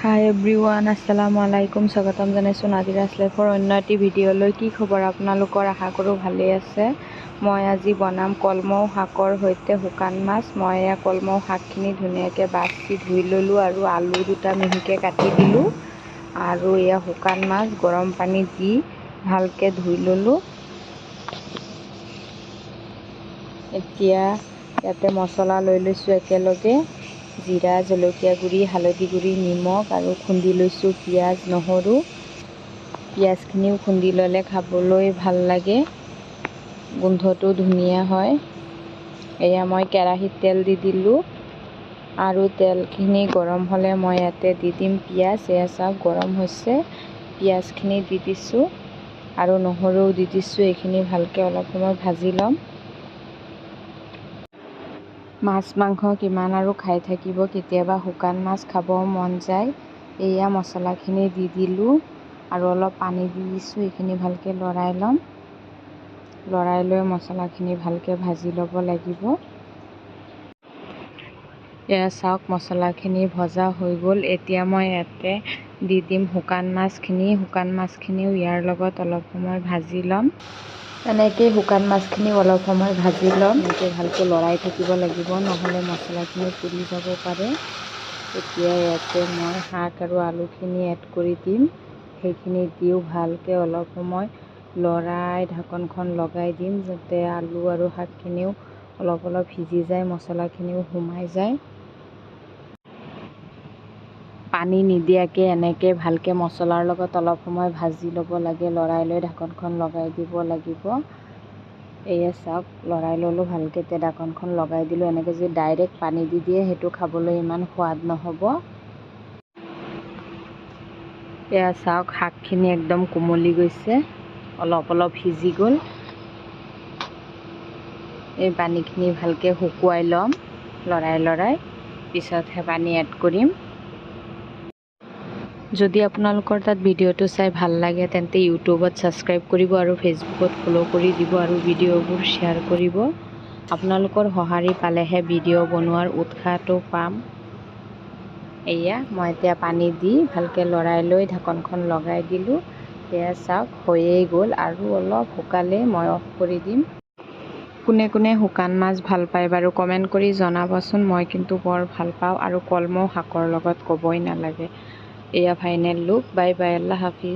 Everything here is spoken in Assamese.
হাই এভৰিৱান, আসসালামু আলাইকুম। স্বাগতম জনাইছোঁ নাজিৰাছ লাইফৰ অন্য এটি ভিডিঅ'লৈ। কি খবৰ আপোনালোকৰ? আশা কৰোঁ ভালেই আছে। মই আজি বনাম কলমৌ শাকৰ সৈতে শুকান মাছ। মই এয়া কলমৌ শাকখিনি ধুনীয়াকৈ বাছি ধুই ল'লোঁ আৰু আলু দুটা মিহিকৈ কাটি দিলোঁ আৰু এয়া শুকান মাছ গৰম পানী দি ভালকৈ ধুই ল'লোঁ। এতিয়া ইয়াতে মছলা লৈ লৈছোঁ একেলগে। জিৰা, জলকীয়া গুড়ি, হালধি গুড়ি, নিমখ আৰু খুন্দি লৈছোঁ পিঁয়াজ, নহৰু। পিঁয়াজখিনিও খুন্দি ল'লে খাবলৈ ভাল লাগে, গোন্ধটো ধুনীয়া হয়। এয়া মই কেৰাহীত তেল দি দিলোঁ আৰু তেলখিনি গৰম হ'লে মই ইয়াতে দি দিম পিঁয়াজ। এয়া চাওক গৰম হৈছে, পিঁয়াজখিনি দি দিছোঁ আৰু নহৰুও দি দিছোঁ। এইখিনি ভালকৈ অলপ সময় ভাজি ল'ম। মাছ মাংস কিমান আৰু খাই থাকিব, কেতিয়াবা শুকান মাছ খাব মন যায়। এয়া মছলাখিনি দি দিলোঁ আৰু অলপ পানী দি দিছোঁ। এইখিনি ভালকৈ লৰাই ল'ম। লৰাই লৈ মছলাখিনি ভালকৈ ভাজি ল'ব লাগিব। এয়া চাওক মছলাখিনি ভজা হৈ গ'ল। এতিয়া মই ইয়াতে দি দিম শুকান মাছখিনি। শুকান মাছখিনিও ইয়াৰ লগত অলপ সময় ভাজি ল'ম। এনেকৈ শুকান মাছখিনিও অলপ সময় ভাজি ল'ম। এনেকৈ ভালকৈ লৰাই থাকিব লাগিব, নহ'লে মছলাখিনি পুৰি যাব পাৰে। এতিয়া ইয়াতে মই শাক আৰু আলুখিনি এড কৰি দিম। সেইখিনি দিও ভালকৈ অলপ সময় লৰাই ঢাকনখন লগাই দিম, যাতে আলু আৰু শাকখিনিও অলপ অলপ সিজি যায়, মছলাখিনিও সোমাই যায়। পানী নিদিয়াকৈ এনেকৈ ভালকৈ মছলাৰ লগত অলপ সময় ভাজি ল'ব লাগে। লৰাই লৈ ঢাকনখন লগাই দিব লাগিব। এয়া চাওক লৰাই ল'লোঁ ভালকৈ। এতিয়া ঢাকনখন লগাই দিলোঁ। এনেকৈ যদি ডাইৰেক্ট পানী দি দিয়ে সেইটো খাবলৈ ইমান সোৱাদ নহ'ব। এয়া চাওক শাকখিনি একদম কোমলি গৈছে, অলপ অলপ সিজি গ'ল। এই পানীখিনি ভালকৈ শুকুৱাই ল'ম লৰাই লৰাই, পিছতহে পানী এড কৰিম। যদি আপোনালোকৰ তাত ভিডিঅ'টো চাই ভাল লাগে তেন্তে ইউটিউবত ছাবস্ক্ৰাইব কৰিব আৰু ফেচবুকত ফ'ল' কৰি দিব আৰু ভিডিঅ'বোৰ শ্বেয়াৰ কৰিব। আপোনালোকৰ সঁহাৰি পালেহে ভিডিঅ' বনোৱাৰ উৎসাহটো পাম। এয়া মই এতিয়া পানী দি ভালকৈ লৰাই লৈ ঢাকনখন লগাই দিলোঁ। এয়া চাওক হৈয়ে গ'ল আৰু অলপ শুকালেই মই অফ কৰি দিম। কোনে কোনে শুকান মাছ ভাল পায় বাৰু কমেণ্ট কৰি জনাবচোন। মই কিন্তু বৰ ভাল পাওঁ আৰু কলমৌ শাকৰ লগত ক'বই নালাগে। এয়া final look. Bye bye, Allah Hafiz.